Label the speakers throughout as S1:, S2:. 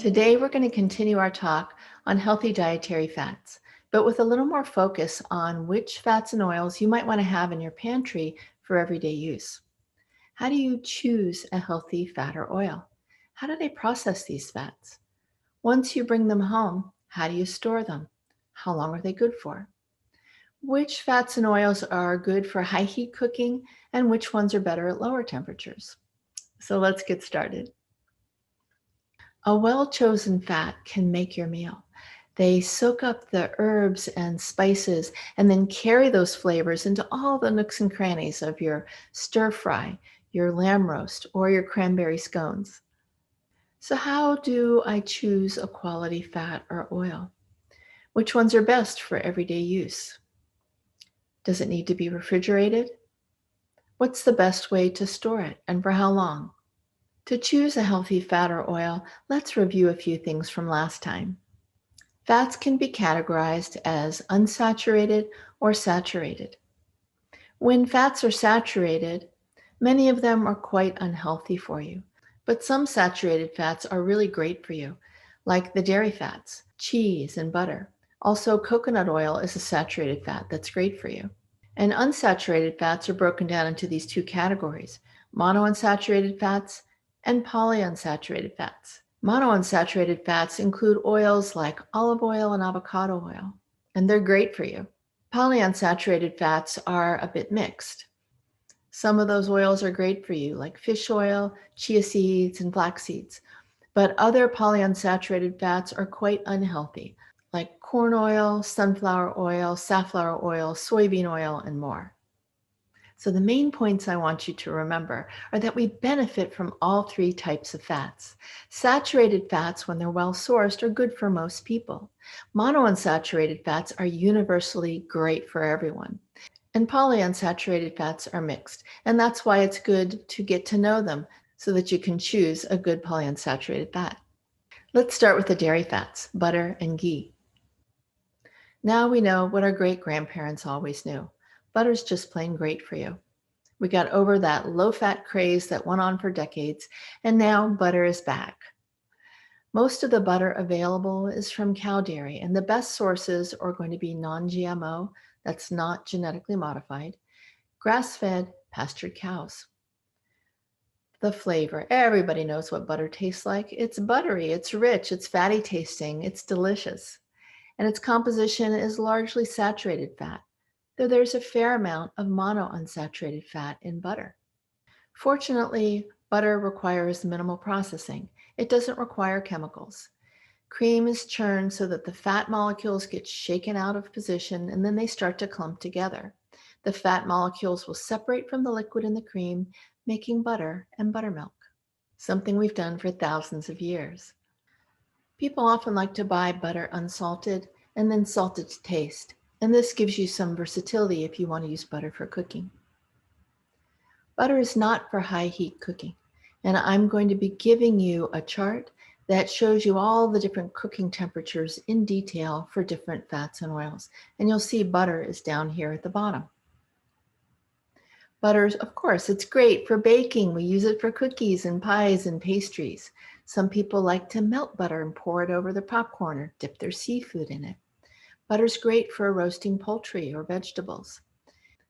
S1: Today, we're going to continue our talk on healthy dietary fats, but with a little more focus on which fats and oils you might want to have in your pantry for everyday use. How do you choose a healthy fat or oil? How do they process these fats? Once you bring them home, how do you store them? How long are they good for? Which fats and oils are good for high heat cooking and which ones are better at lower temperatures? So let's get started. A well-chosen fat can make your meal. They soak up the herbs and spices and then carry those flavors into all the nooks and crannies of your stir fry, your lamb roast, or your cranberry scones. So how do I choose a quality fat or oil? Which ones are best for everyday use? Does it need to be refrigerated? What's the best way to store it and for how long? To choose a healthy fat or oil, let's review a few things from last time. Fats can be categorized as unsaturated or saturated. When fats are saturated, many of them are quite unhealthy for you, but some saturated fats are really great for you, like the dairy fats, cheese, and butter. Also, coconut oil is a saturated fat that's great for you. And unsaturated fats are broken down into these two categories: monounsaturated fats and polyunsaturated fats. Monounsaturated fats include oils like olive oil and avocado oil, and they're great for you. Polyunsaturated fats are a bit mixed. Some of those oils are great for you, like fish oil, chia seeds, and flax seeds, but other polyunsaturated fats are quite unhealthy, like corn oil, sunflower oil, safflower oil, soybean oil, and more. So the main points I want you to remember are that we benefit from all three types of fats. Saturated fats, when they're well sourced, are good for most people. Monounsaturated fats are universally great for everyone. And polyunsaturated fats are mixed. And that's why it's good to get to know them so that you can choose a good polyunsaturated fat. Let's start with the dairy fats, butter and ghee. Now we know what our great-grandparents always knew. Butter's just plain great for you. We got over that low-fat craze that went on for decades, and now butter is back. Most of the butter available is from cow dairy, and the best sources are going to be non-GMO, that's not genetically modified, grass-fed, pastured cows. The flavor, everybody knows what butter tastes like. It's buttery, it's rich, it's fatty tasting, it's delicious. And its composition is largely saturated fat, though there's a fair amount of monounsaturated fat in butter. Fortunately, butter requires minimal processing. It doesn't require chemicals. Cream is churned so that the fat molecules get shaken out of position and then they start to clump together. The fat molecules will separate from the liquid in the cream, making butter and buttermilk, something we've done for thousands of years. People often like to buy butter unsalted and then salted to taste, and this gives you some versatility if you want to use butter for cooking. Butter is not for high heat cooking, and I'm going to be giving you a chart that shows you all the different cooking temperatures in detail for different fats and oils, and you'll see butter is down here at the bottom. Butter, of course, it's great for baking. We use it for cookies and pies and pastries. Some people like to melt butter and pour it over their popcorn or dip their seafood in it. Butter's great for roasting poultry or vegetables.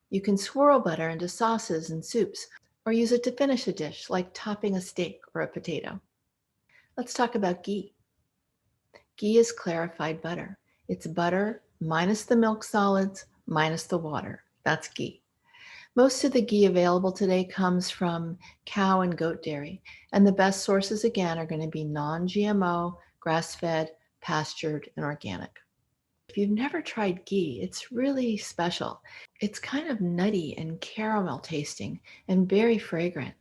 S1: You can swirl butter into sauces and soups or use it to finish a dish like topping a steak or a potato. Let's talk about ghee. Ghee is clarified butter. It's butter minus the milk solids minus the water. That's ghee. Most of the ghee available today comes from cow and goat dairy, and the best sources again are going to be non-GMO, grass-fed, pastured, and organic. If you've never tried ghee, it's really special. It's kind of nutty and caramel tasting and very fragrant.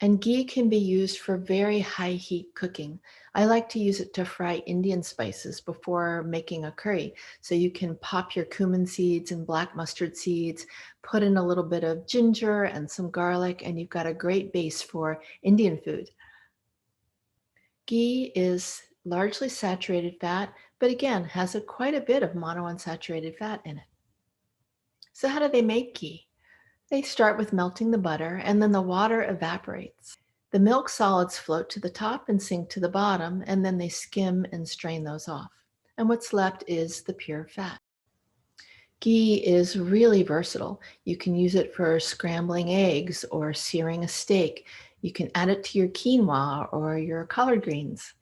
S1: And ghee can be used for very high heat cooking. I like to use it to fry Indian spices before making a curry. So you can pop your cumin seeds and black mustard seeds, put in a little bit of ginger and some garlic, and you've got a great base for Indian food. Ghee is largely saturated fat, but again, has quite a bit of monounsaturated fat in it. So how do they make ghee? They start with melting the butter and then the water evaporates. The milk solids float to the top and sink to the bottom, and then they skim and strain those off. And what's left is the pure fat. Ghee is really versatile. You can use it for scrambling eggs or searing a steak. You can add it to your quinoa or your collard greens.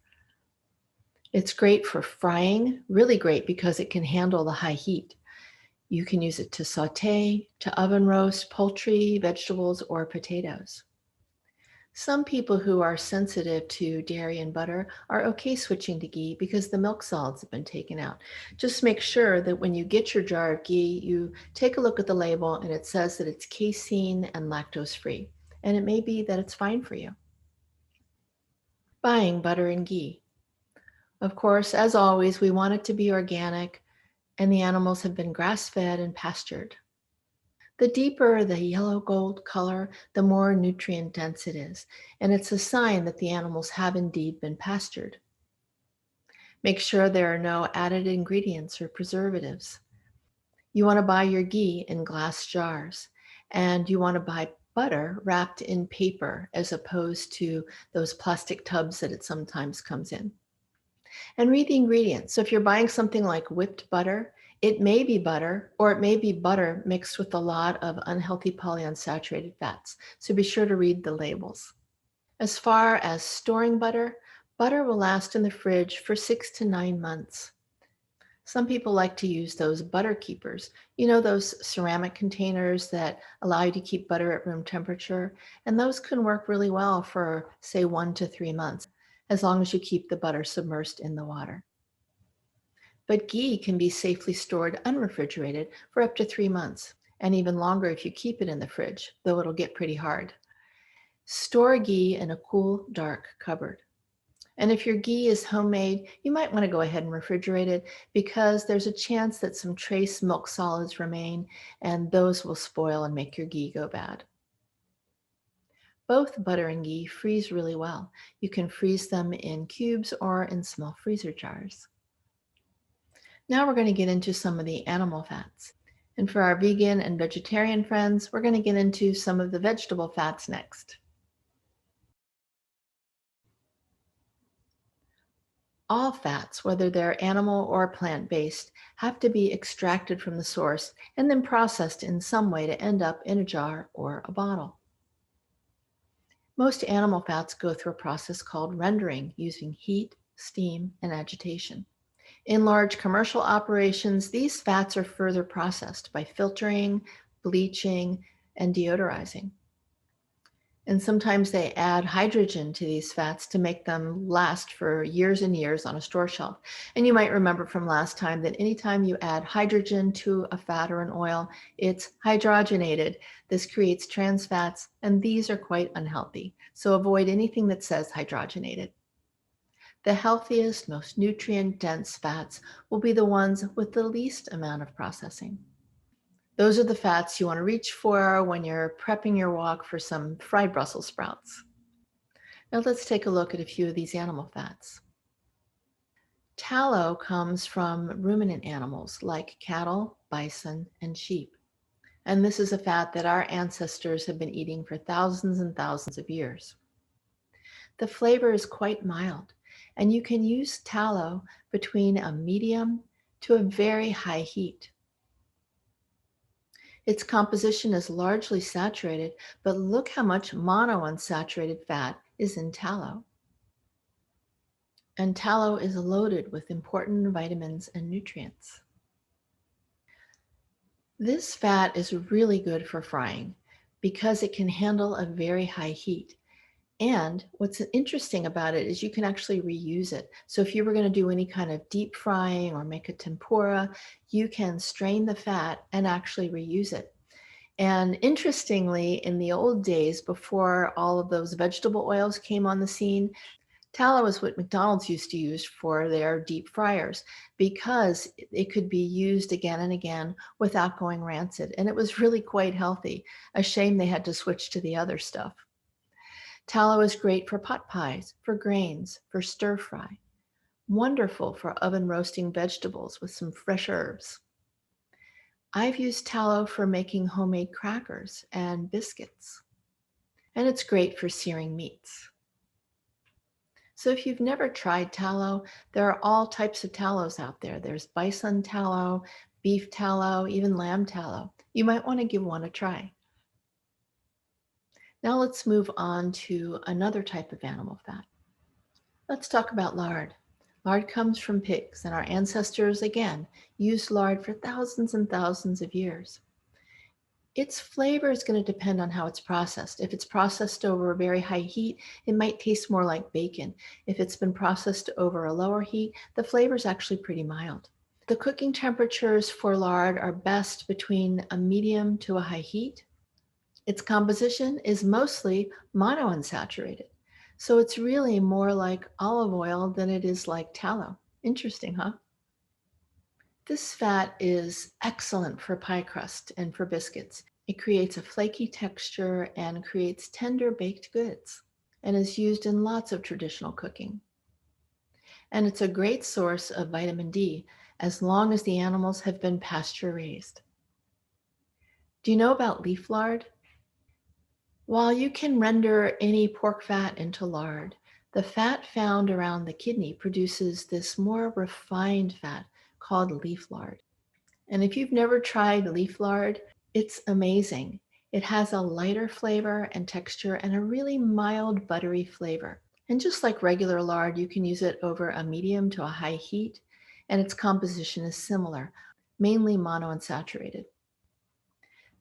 S1: It's great for frying, really great because it can handle the high heat. You can use it to saute, to oven roast poultry, vegetables, or potatoes. Some people who are sensitive to dairy and butter are okay switching to ghee because the milk solids have been taken out. Just make sure that when you get your jar of ghee, you take a look at the label and it says that it's casein and lactose free. And it may be that it's fine for you. Buying butter and ghee. Of course, as always, we want it to be organic and the animals have been grass fed and pastured. The deeper the yellow gold color, the more nutrient dense it is, and it's a sign that the animals have indeed been pastured. Make sure there are no added ingredients or preservatives. You want to buy your ghee in glass jars, and you want to buy butter wrapped in paper as opposed to those plastic tubs that it sometimes comes in. And read the ingredients. So if you're buying something like whipped butter, it may be butter, or it may be butter mixed with a lot of unhealthy polyunsaturated fats. So be sure to read the labels. As far as storing butter, butter will last in the fridge for 6 to 9 months. Some people like to use those butter keepers. You know, those ceramic containers that allow you to keep butter at room temperature. And those can work really well for, say, 1 to 3 months, as long as you keep the butter submerged in the water. But ghee can be safely stored unrefrigerated for up to 3 months, and even longer if you keep it in the fridge, though it'll get pretty hard. Store ghee in a cool, dark cupboard. And if your ghee is homemade, you might want to go ahead and refrigerate it because there's a chance that some trace milk solids remain and those will spoil and make your ghee go bad. Both butter and ghee freeze really well. You can freeze them in cubes or in small freezer jars. Now we're going to get into some of the animal fats. And for our vegan and vegetarian friends, we're going to get into some of the vegetable fats next. All fats, whether they're animal or plant-based, have to be extracted from the source and then processed in some way to end up in a jar or a bottle. Most animal fats go through a process called rendering using heat, steam, and agitation. In large commercial operations, these fats are further processed by filtering, bleaching, and deodorizing. And sometimes they add hydrogen to these fats to make them last for years and years on a store shelf. And you might remember from last time that anytime you add hydrogen to a fat or an oil, it's hydrogenated. This creates trans fats, and these are quite unhealthy. So avoid anything that says hydrogenated. The healthiest, most nutrient-dense fats will be the ones with the least amount of processing. Those are the fats you want to reach for when you're prepping your wok for some fried Brussels sprouts. Now let's take a look at a few of these animal fats. Tallow comes from ruminant animals like cattle, bison, and sheep. And this is a fat that our ancestors have been eating for thousands and thousands of years. The flavor is quite mild, and you can use tallow between a medium to a very high heat. Its composition is largely saturated, but look how much monounsaturated fat is in tallow. And tallow is loaded with important vitamins and nutrients. This fat is really good for frying because it can handle a very high heat. And what's interesting about it is you can actually reuse it. So if you were going to do any kind of deep frying or make a tempura, you can strain the fat and actually reuse it. And interestingly, in the old days, before all of those vegetable oils came on the scene, tallow is what McDonald's used to use for their deep fryers because it could be used again and again without going rancid. And it was really quite healthy. A shame they had to switch to the other stuff. Tallow is great for pot pies, for grains, for stir fry. Wonderful for oven roasting vegetables with some fresh herbs. I've used tallow for making homemade crackers and biscuits. and it's great for searing meats. So if you've never tried tallow, there are all types of tallows out there. There's bison tallow, beef tallow, even lamb tallow. You might want to give one a try. Now let's move on to another type of animal fat. Let's talk about lard. Lard comes from pigs, and our ancestors, again, used lard for thousands and thousands of years. Its flavor is going to depend on how it's processed. If it's processed over a very high heat, it might taste more like bacon. If it's been processed over a lower heat, the flavor is actually pretty mild. The cooking temperatures for lard are best between a medium to a high heat. Its composition is mostly monounsaturated. So it's really more like olive oil than it is like tallow. Interesting, huh? This fat is excellent for pie crust and for biscuits. It creates a flaky texture and creates tender baked goods and is used in lots of traditional cooking. And it's a great source of vitamin D as long as the animals have been pasture raised. Do you know about leaf lard? While you can render any pork fat into lard, the fat found around the kidney produces this more refined fat called leaf lard. And if you've never tried leaf lard, it's amazing. It has a lighter flavor and texture and a really mild buttery flavor. And just like regular lard, you can use it over a medium to a high heat, and its composition is similar, mainly monounsaturated.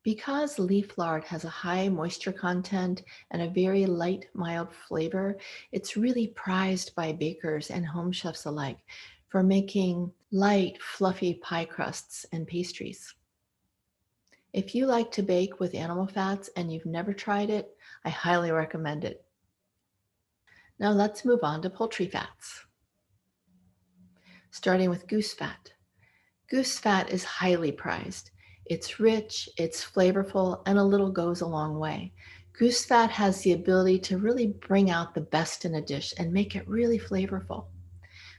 S1: Because leaf lard has a high moisture content and a very light, mild flavor, it's really prized by bakers and home chefs alike for making light, fluffy pie crusts and pastries. If you like to bake with animal fats and you've never tried it, I highly recommend it. Now let's move on to poultry fats, starting with goose fat. Goose fat is highly prized. It's rich, it's flavorful, and a little goes a long way. Goose fat has the ability to really bring out the best in a dish and make it really flavorful.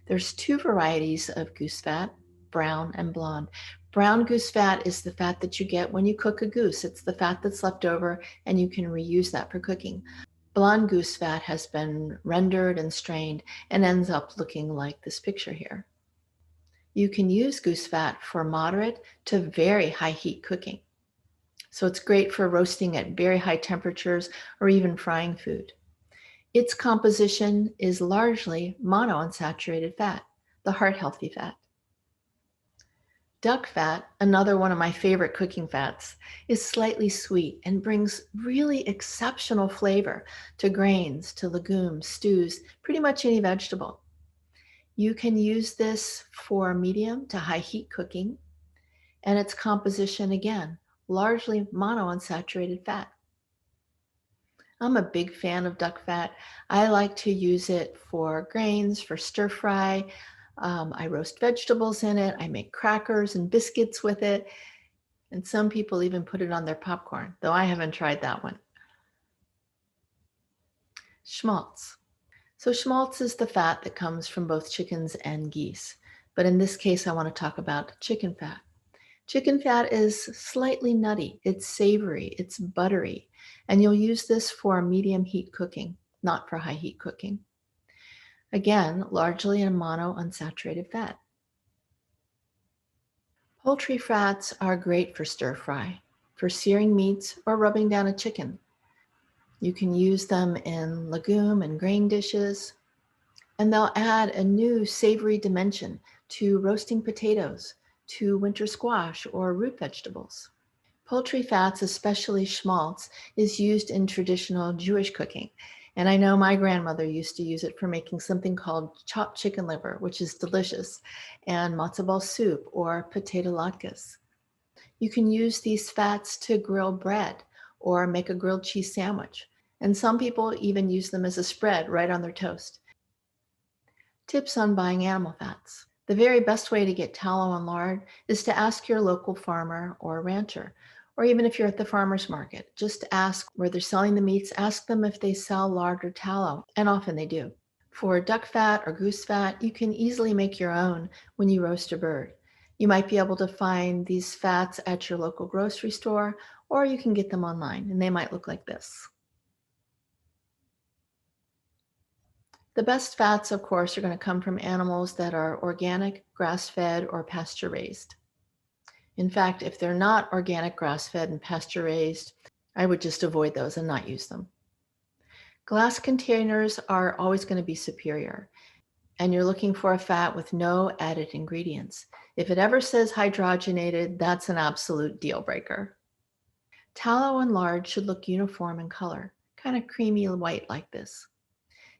S1: There's two varieties of goose fat, brown and blonde. Brown goose fat is the fat that you get when you cook a goose. It's the fat that's left over and you can reuse that for cooking. Blonde goose fat has been rendered and strained and ends up looking like this picture here. You can use goose fat for moderate to very high heat cooking. So it's great for roasting at very high temperatures or even frying food. Its composition is largely monounsaturated fat, the heart healthy fat. Duck fat, another one of my favorite cooking fats, is slightly sweet and brings really exceptional flavor to grains, to legumes, stews, pretty much any vegetable. You can use this for medium to high heat cooking, and its composition, again, largely monounsaturated fat. I'm a big fan of duck fat. I like to use it for grains, for stir fry. I roast vegetables in it. I make crackers and biscuits with it. And some people even put it on their popcorn, though I haven't tried that one. Schmaltz. So schmaltz is the fat that comes from both chickens and geese. But in this case, I want to talk about chicken fat. Chicken fat is slightly nutty, it's savory, it's buttery, and you'll use this for medium heat cooking, not for high heat cooking. Again, largely a monounsaturated fat. Poultry fats are great for stir fry, for searing meats, or rubbing down a chicken. You can use them in legume and grain dishes, and they'll add a new savory dimension to roasting potatoes, to winter squash or root vegetables. Poultry fats, especially schmaltz, is used in traditional Jewish cooking. And I know my grandmother used to use it for making something called chopped chicken liver, which is delicious, and matzo ball soup or potato latkes. You can use these fats to grill bread or make a grilled cheese sandwich. And some people even use them as a spread right on their toast. Tips on buying animal fats. The very best way to get tallow and lard is to ask your local farmer or rancher, or even if you're at the farmer's market, just ask where they're selling the meats, ask them if they sell lard or tallow, and often they do. For duck fat or goose fat, you can easily make your own when you roast a bird. You might be able to find these fats at your local grocery store, or you can get them online, and they might look like this. The best fats, of course, are going to come from animals that are organic, grass-fed, or pasture-raised. In fact, if they're not organic, grass-fed, and pasture-raised, I would just avoid those and not use them. Glass containers are always going to be superior, and you're looking for a fat with no added ingredients. If it ever says hydrogenated, that's an absolute deal breaker. Tallow and lard should look uniform in color, kind of creamy white like this.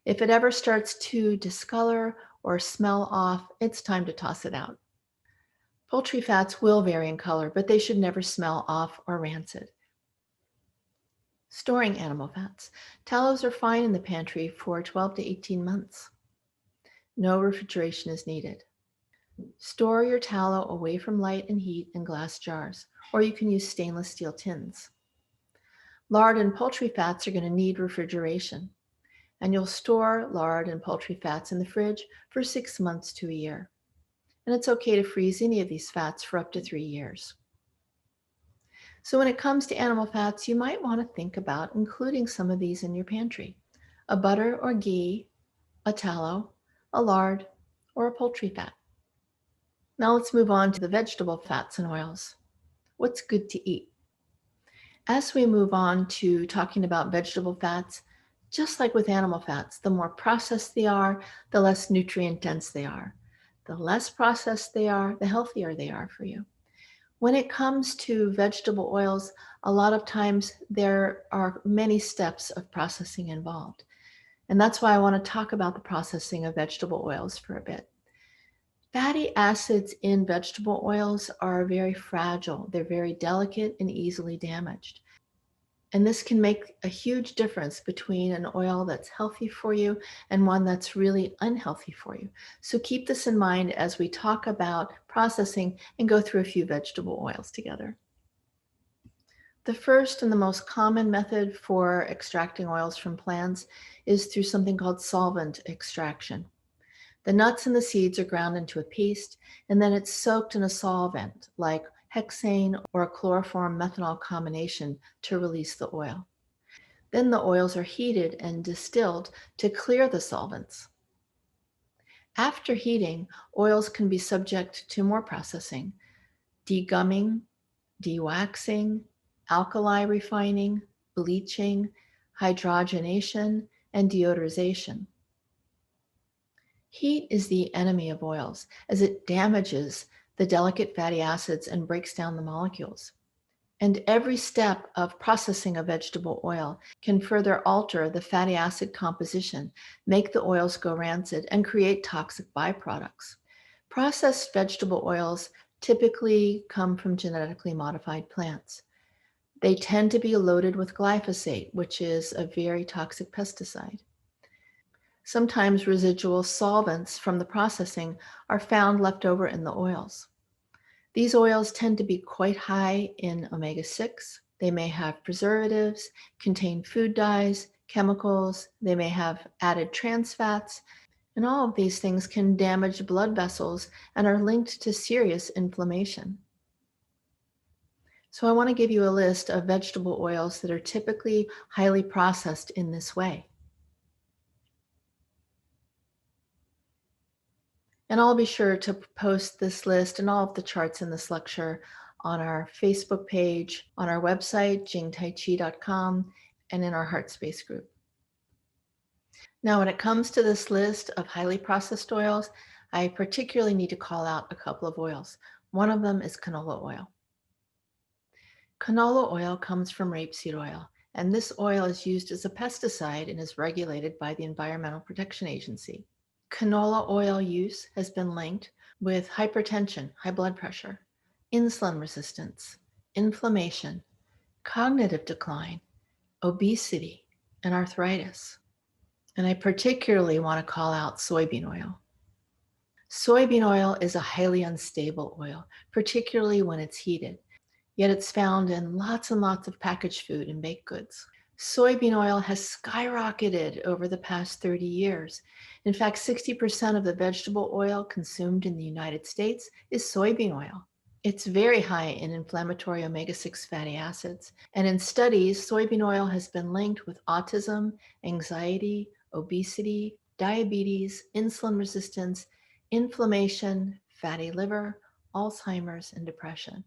S1: If it ever starts to discolor or smell off, it's time to toss it out. Poultry fats will vary in color, but they should never smell off or rancid. Storing animal fats. Tallows are fine in the pantry for 12 to 18 months. No refrigeration is needed. Store your tallow away from light and heat in glass jars, or you can use stainless steel tins. Lard and poultry fats are going to need refrigeration, and you'll store lard and poultry fats in the fridge for 6 months to a year. And it's okay to freeze any of these fats for up to 3 years. So when it comes to animal fats, you might want to think about including some of these in your pantry. A butter or ghee, a tallow, a lard, or a poultry fat. Now let's move on to the vegetable fats and oils. What's good to eat? As we move on to talking about vegetable fats, just like with animal fats, the more processed they are, the less nutrient dense they are. The less processed they are, the healthier they are for you. When it comes to vegetable oils, a lot of times there are many steps of processing involved. And that's why I want to talk about the processing of vegetable oils for a bit. Fatty acids in vegetable oils are very fragile. They're very delicate and easily damaged. And this can make a huge difference between an oil that's healthy for you and one that's really unhealthy for you. So keep this in mind as we talk about processing and go through a few vegetable oils together. The first and the most common method for extracting oils from plants is through something called solvent extraction. The nuts and the seeds are ground into a paste, and then it's soaked in a solvent like hexane or a chloroform methanol combination to release the oil. Then the oils are heated and distilled to clear the solvents. After heating, oils can be subject to more processing: degumming, dewaxing, alkali refining, bleaching, hydrogenation, and deodorization. Heat is the enemy of oils, as it damages the delicate fatty acids and breaks down the molecules. And every step of processing a vegetable oil can further alter the fatty acid composition, make the oils go rancid, and create toxic byproducts. Processed vegetable oils typically come from genetically modified plants. They tend to be loaded with glyphosate, which is a very toxic pesticide. Sometimes residual solvents from the processing are found left over in the oils. These oils tend to be quite high in omega-6. They may have preservatives, contain food dyes, chemicals. They may have added trans fats, and all of these things can damage blood vessels and are linked to serious inflammation. So I want to give you a list of vegetable oils that are typically highly processed in this way. And I'll be sure to post this list and all of the charts in this lecture on our Facebook page, on our website, jingtaichi.com, and in our Heart Space group. Now, when it comes to this list of highly processed oils, I particularly need to call out a couple of oils. One of them is canola oil. Canola oil comes from rapeseed oil, and this oil is used as a pesticide and is regulated by the Environmental Protection Agency. Canola oil use has been linked with hypertension, high blood pressure, insulin resistance, inflammation, cognitive decline, obesity, and arthritis. And I particularly want to call out soybean oil. Soybean oil is a highly unstable oil, particularly when it's heated, yet it's found in lots and lots of packaged food and baked goods. Soybean oil has skyrocketed over the past 30 years. In fact, 60% of the vegetable oil consumed in the United States is soybean oil. It's very high in inflammatory omega-6 fatty acids. And in studies, soybean oil has been linked with autism, anxiety, obesity, diabetes, insulin resistance, inflammation, fatty liver, Alzheimer's, and depression.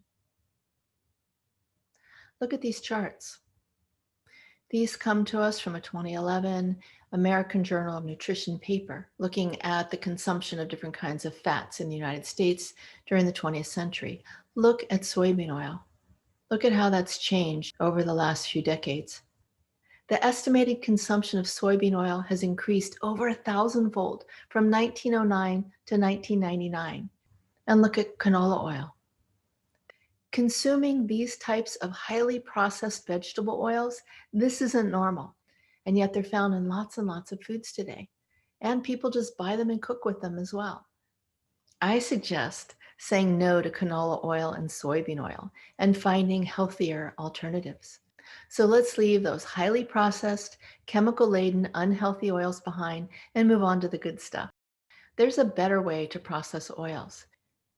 S1: Look at these charts. These come to us from a 2011 American Journal of Nutrition paper looking at the consumption of different kinds of fats in the United States during the 20th century. Look at soybean oil. Look at how that's changed over the last few decades. The estimated consumption of soybean oil has increased over 1,000-fold from 1909 to 1999. And look at canola oil. Consuming these types of highly processed vegetable oils, this isn't normal. And yet they're found in lots and lots of foods today. And people just buy them and cook with them as well. I suggest saying no to canola oil and soybean oil and finding healthier alternatives. So let's leave those highly processed, chemical-laden, unhealthy oils behind and move on to the good stuff. There's a better way to process oils.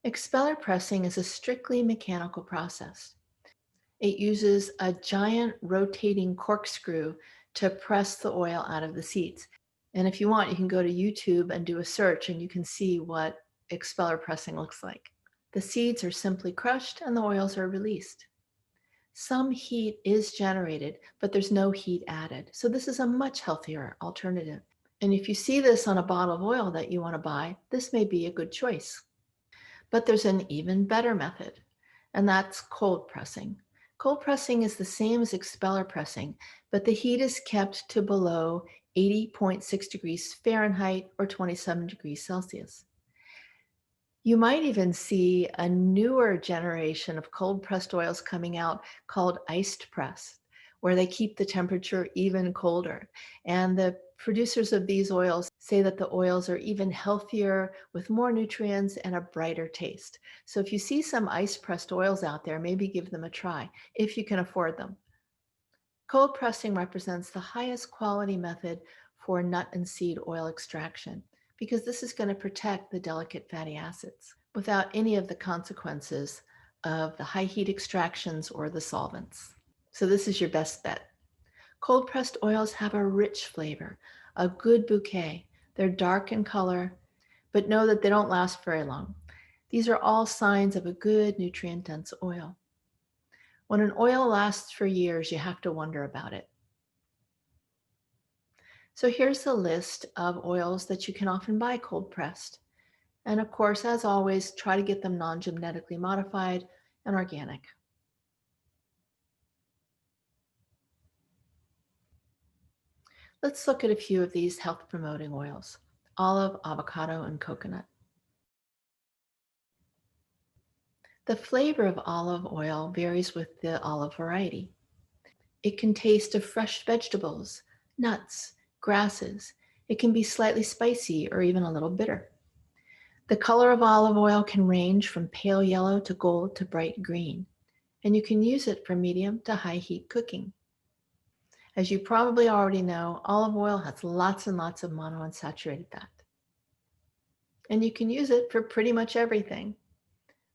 S1: Expeller pressing is a strictly mechanical process. It uses a giant rotating corkscrew to press the oil out of the seeds. And if you want, you can go to YouTube and do a search and you can see what expeller pressing looks like. The seeds are simply crushed and the oils are released. Some heat is generated, but there's no heat added. So this is a much healthier alternative. And if you see this on a bottle of oil that you want to buy, this may be a good choice. But there's an even better method, and that's cold pressing. Cold pressing is the same as expeller pressing, but the heat is kept to below 80.6 degrees Fahrenheit or 27 degrees Celsius. You might even see a newer generation of cold pressed oils coming out called iced pressed, where they keep the temperature even colder. And the producers of these oils say that the oils are even healthier with more nutrients and a brighter taste. So if you see some ice pressed oils out there, maybe give them a try if you can afford them. Cold pressing represents the highest quality method for nut and seed oil extraction, because this is going to protect the delicate fatty acids without any of the consequences of the high heat extractions or the solvents. So this is your best bet. Cold pressed oils have a rich flavor, a good bouquet. They're dark in color, but know that they don't last very long. These are all signs of a good nutrient dense oil. When an oil lasts for years, you have to wonder about it. So here's the list of oils that you can often buy cold pressed. And of course, as always, try to get them non-genetically modified and organic. Let's look at a few of these health promoting oils: olive, avocado, and coconut. The flavor of olive oil varies with the olive variety. It can taste of fresh vegetables, nuts, grasses. It can be slightly spicy or even a little bitter. The color of olive oil can range from pale yellow to gold to bright green, and you can use it for medium to high heat cooking. As you probably already know, olive oil has lots and lots of monounsaturated fat. And you can use it for pretty much everything.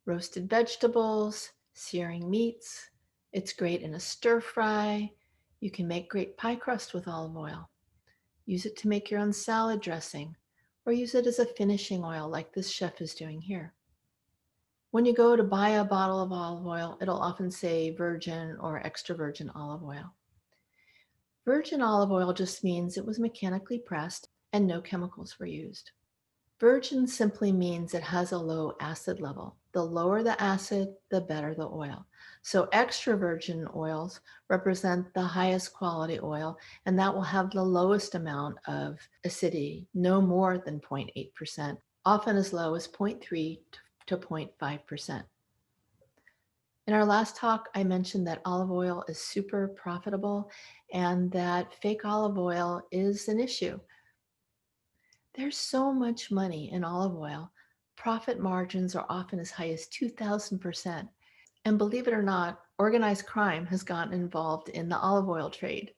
S1: Roasted vegetables, searing meats. It's great in a stir fry. You can make great pie crust with olive oil. Use it to make your own salad dressing, or use it as a finishing oil like this chef is doing here. When you go to buy a bottle of olive oil, it'll often say virgin or extra virgin olive oil. Virgin olive oil just means it was mechanically pressed and no chemicals were used. Virgin simply means it has a low acid level. The lower the acid, the better the oil. So extra virgin oils represent the highest quality oil, and that will have the lowest amount of acidity, no more than 0.8%, often as low as 0.3 to 0.5%. In our last talk, I mentioned that olive oil is super profitable and that fake olive oil is an issue. There's so much money in olive oil. Profit margins are often as high as 2,000%. And believe it or not, organized crime has gotten involved in the olive oil trade.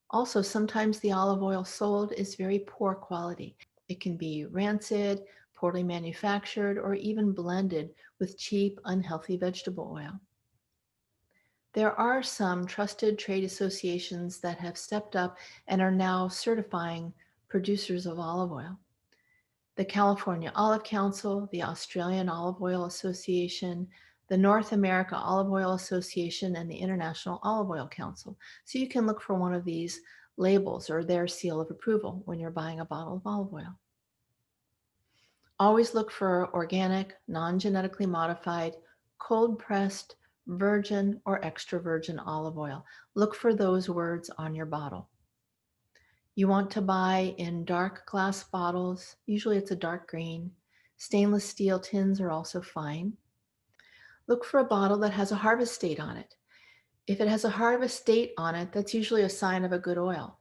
S1: Also, sometimes the olive oil sold is very poor quality. It can be rancid, poorly manufactured, or even blended with cheap, unhealthy vegetable oil. There are some trusted trade associations that have stepped up and are now certifying producers of olive oil: the California Olive Council, the Australian Olive Oil Association, the North America Olive Oil Association, and the International Olive Oil Council. So you can look for one of these labels or their seal of approval when you're buying a bottle of olive oil. Always look for organic, non-genetically modified, cold-pressed, virgin, or extra virgin olive oil. Look for those words on your bottle. You want to buy in dark glass bottles. Usually it's a dark green. Stainless steel tins are also fine. Look for a bottle that has a harvest date on it. If it has a harvest date on it, that's usually a sign of a good oil.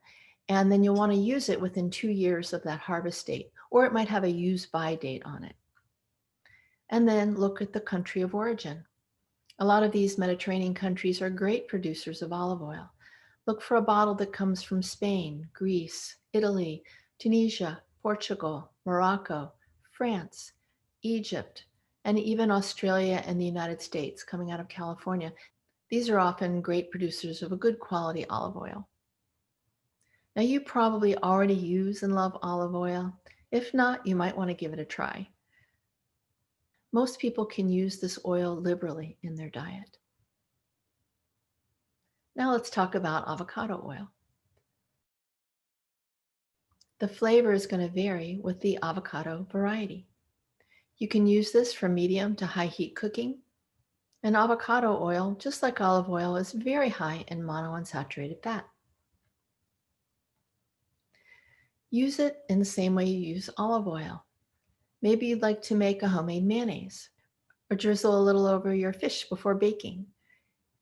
S1: And then you'll want to use it within 2 years of that harvest date, or it might have a use by date on it. And then look at the country of origin. A lot of these Mediterranean countries are great producers of olive oil. Look for a bottle that comes from Spain, Greece, Italy, Tunisia, Portugal, Morocco, France, Egypt, and even Australia and the United States coming out of California. These are often great producers of a good quality olive oil. Now, you probably already use and love olive oil. If not, you might want to give it a try. Most people can use this oil liberally in their diet. Now let's talk about avocado oil. The flavor is going to vary with the avocado variety. You can use this for medium to high heat cooking. And avocado oil, just like olive oil, is very high in monounsaturated fat. Use it in the same way you use olive oil. Maybe you'd like to make a homemade mayonnaise, or drizzle a little over your fish before baking.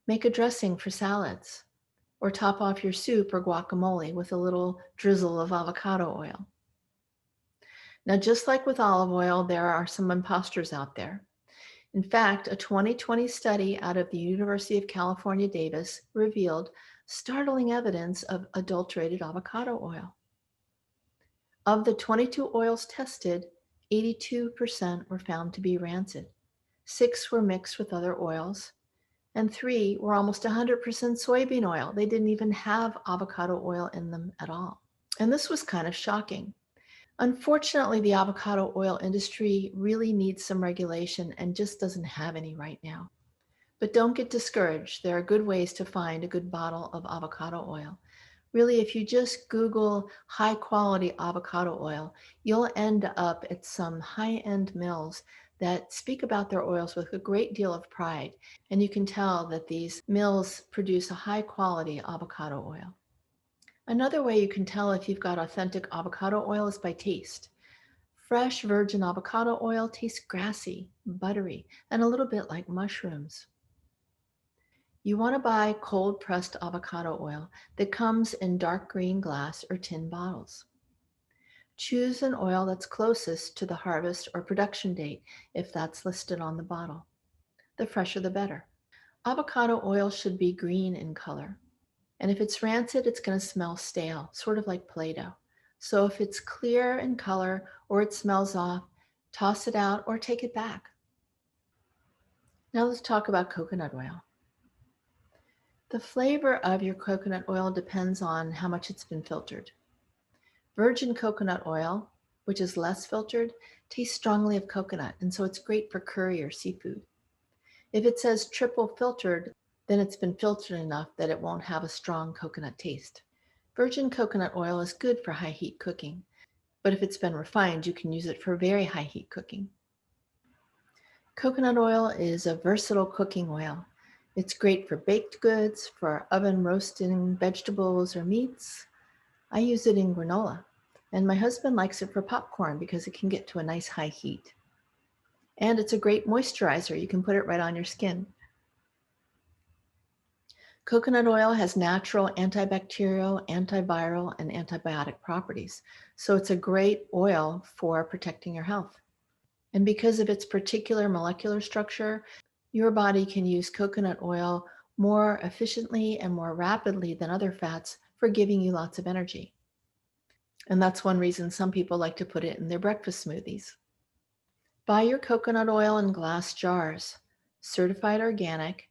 S1: Make a dressing for salads, or top off your soup or guacamole with a little drizzle of avocado oil. Now, just like with olive oil, there are some imposters out there. In fact, a 2020 study out of the University of California, Davis revealed startling evidence of adulterated avocado oil. Of the 22 oils tested, 82% were found to be rancid. 6 were mixed with other oils, and 3 were almost 100% soybean oil. They didn't even have avocado oil in them at all. And this was kind of shocking. Unfortunately, the avocado oil industry really needs some regulation and just doesn't have any right now. But don't get discouraged. There are good ways to find a good bottle of avocado oil. Really, if you just Google high quality avocado oil, you'll end up at some high-end mills that speak about their oils with a great deal of pride. And you can tell that these mills produce a high quality avocado oil. Another way you can tell if you've got authentic avocado oil is by taste. Fresh virgin avocado oil tastes grassy, buttery, and a little bit like mushrooms. You want to buy cold pressed avocado oil that comes in dark green glass or tin bottles. Choose an oil that's closest to the harvest or production date if that's listed on the bottle. The fresher the better. Avocado oil should be green in color. And if it's rancid, it's going to smell stale, sort of like Play-Doh. So if it's clear in color or it smells off, toss it out or take it back. Now let's talk about coconut oil. The flavor of your coconut oil depends on how much it's been filtered. Virgin coconut oil, which is less filtered, tastes strongly of coconut, and so it's great for curry or seafood. If it says triple filtered, then it's been filtered enough that it won't have a strong coconut taste. Virgin coconut oil is good for high heat cooking, but if it's been refined, you can use it for very high heat cooking. Coconut oil is a versatile cooking oil. It's great for baked goods, for oven roasting vegetables or meats. I use it in granola, and my husband likes it for popcorn because it can get to a nice high heat. And it's a great moisturizer. You can put it right on your skin. Coconut oil has natural antibacterial, antiviral, and antibiotic properties, so it's a great oil for protecting your health. And because of its particular molecular structure, your body can use coconut oil more efficiently and more rapidly than other fats for giving you lots of energy. And that's one reason some people like to put it in their breakfast smoothies. Buy your coconut oil in glass jars, certified organic,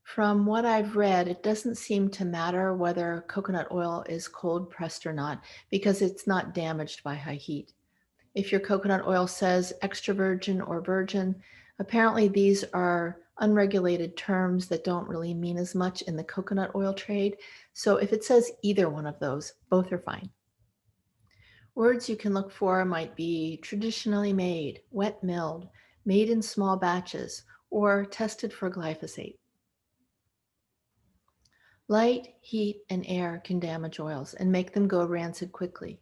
S1: From what I've read, it doesn't seem to matter whether coconut oil is cold pressed or not because it's not damaged by high heat. If your coconut oil says extra virgin or virgin, apparently these are unregulated terms that don't really mean as much in the coconut oil trade. So if it says either one of those, both are fine. Words you can look for might be traditionally made, wet milled, made in small batches, or tested for glyphosate. Light, heat, and air can damage oils and make them go rancid quickly.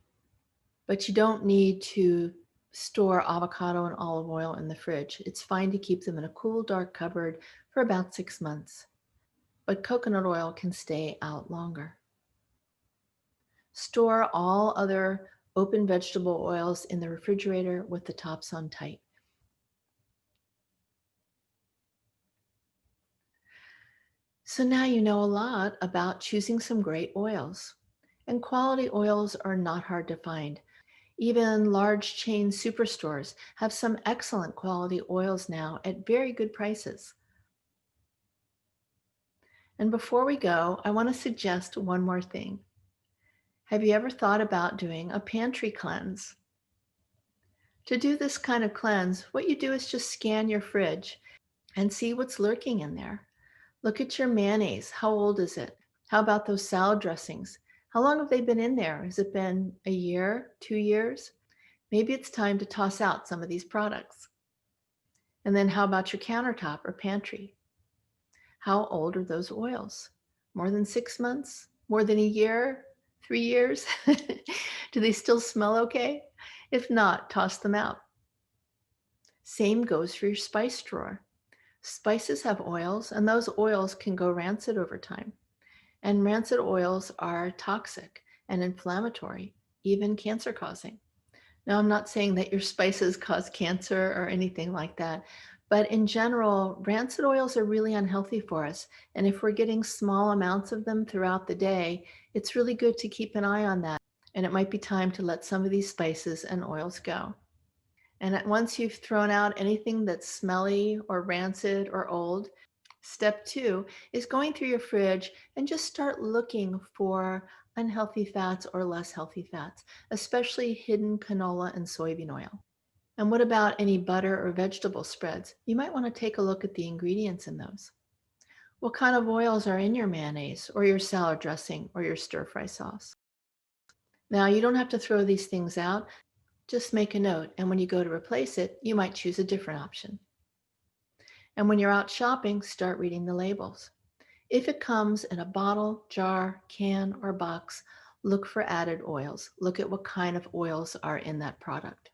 S1: But you don't need to store avocado and olive oil in the fridge. It's fine to keep them in a cool, dark cupboard for about 6 months. But coconut oil can stay out longer. Store all other open vegetable oils in the refrigerator with the tops on tight. So now you know a lot about choosing some great oils. And quality oils are not hard to find. Even large chain superstores have some excellent quality oils now at very good prices. And before we go, I want to suggest one more thing. Have you ever thought about doing a pantry cleanse? To do this kind of cleanse, what you do is just scan your fridge and see what's lurking in there. Look at your mayonnaise. How old is it? How about those salad dressings? How long have they been in there? Has it been a year, 2 years? Maybe it's time to toss out some of these products. And then how about your countertop or pantry? How old are those oils? More than 6 months? More than a year? 3 years? Do they still smell okay? If not, toss them out. Same goes for your spice drawer. Spices have oils, and those oils can go rancid over time. And rancid oils are toxic and inflammatory, even cancer causing. Now, I'm not saying that your spices cause cancer or anything like that, but in general, rancid oils are really unhealthy for us. And if we're getting small amounts of them throughout the day, it's really good to keep an eye on that. And it might be time to let some of these spices and oils go. And once you've thrown out anything that's smelly or rancid or old, step two is going through your fridge and just start looking for unhealthy fats or less healthy fats, especially hidden canola and soybean oil. And what about any butter or vegetable spreads? You might want to take a look at the ingredients in those. What kind of oils are in your mayonnaise or your salad dressing or your stir fry sauce? Now, you don't have to throw these things out. Just make a note, and when you go to replace it, you might choose a different option. And when you're out shopping, start reading the labels. If it comes in a bottle, jar, can, or box, look for added oils. Look at what kind of oils are in that product.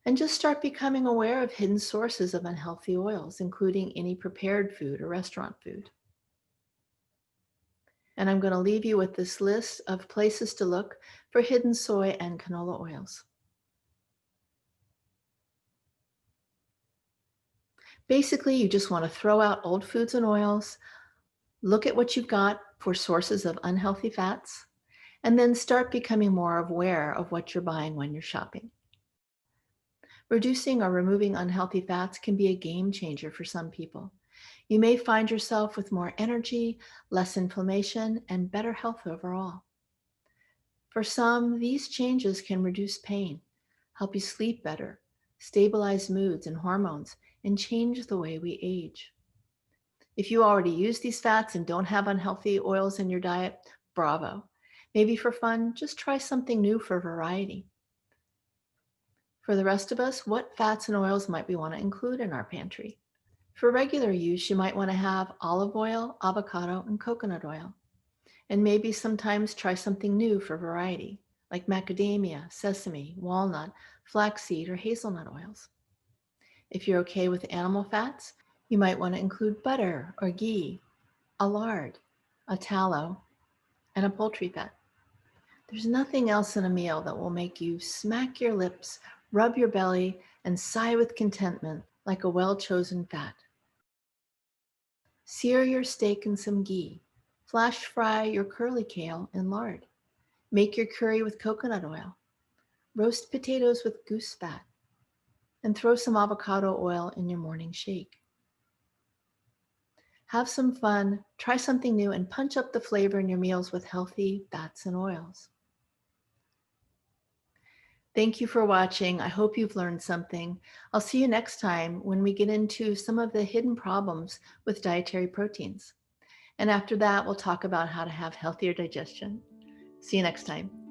S1: And just start becoming aware of hidden sources of unhealthy oils, including any prepared food or restaurant food. And I'm going to leave you with this list of places to look for hidden soy and canola oils. Basically, you just want to throw out old foods and oils, look at what you've got for sources of unhealthy fats, and then start becoming more aware of what you're buying when you're shopping. Reducing or removing unhealthy fats can be a game changer for some people. You may find yourself with more energy, less inflammation, and better health overall. For some, these changes can reduce pain, help you sleep better, stabilize moods and hormones, and change the way we age. If you already use these fats and don't have unhealthy oils in your diet, bravo. Maybe for fun, just try something new for variety. For the rest of us, what fats and oils might we want to include in our pantry? For regular use, you might want to have olive oil, avocado, and coconut oil. And maybe sometimes try something new for variety, like macadamia, sesame, walnut, flaxseed, or hazelnut oils. If you're okay with animal fats, you might want to include butter or ghee, a lard, a tallow, and a poultry fat. There's nothing else in a meal that will make you smack your lips, rub your belly, and sigh with contentment like a well-chosen fat. Sear your steak in some ghee. Flash fry your curly kale in lard. Make your curry with coconut oil. Roast potatoes with goose fat. And throw some avocado oil in your morning shake. Have some fun, try something new, and punch up the flavor in your meals with healthy fats and oils. Thank you for watching. I hope you've learned something. I'll see you next time when we get into some of the hidden problems with dietary proteins. And after that, we'll talk about how to have healthier digestion. See you next time.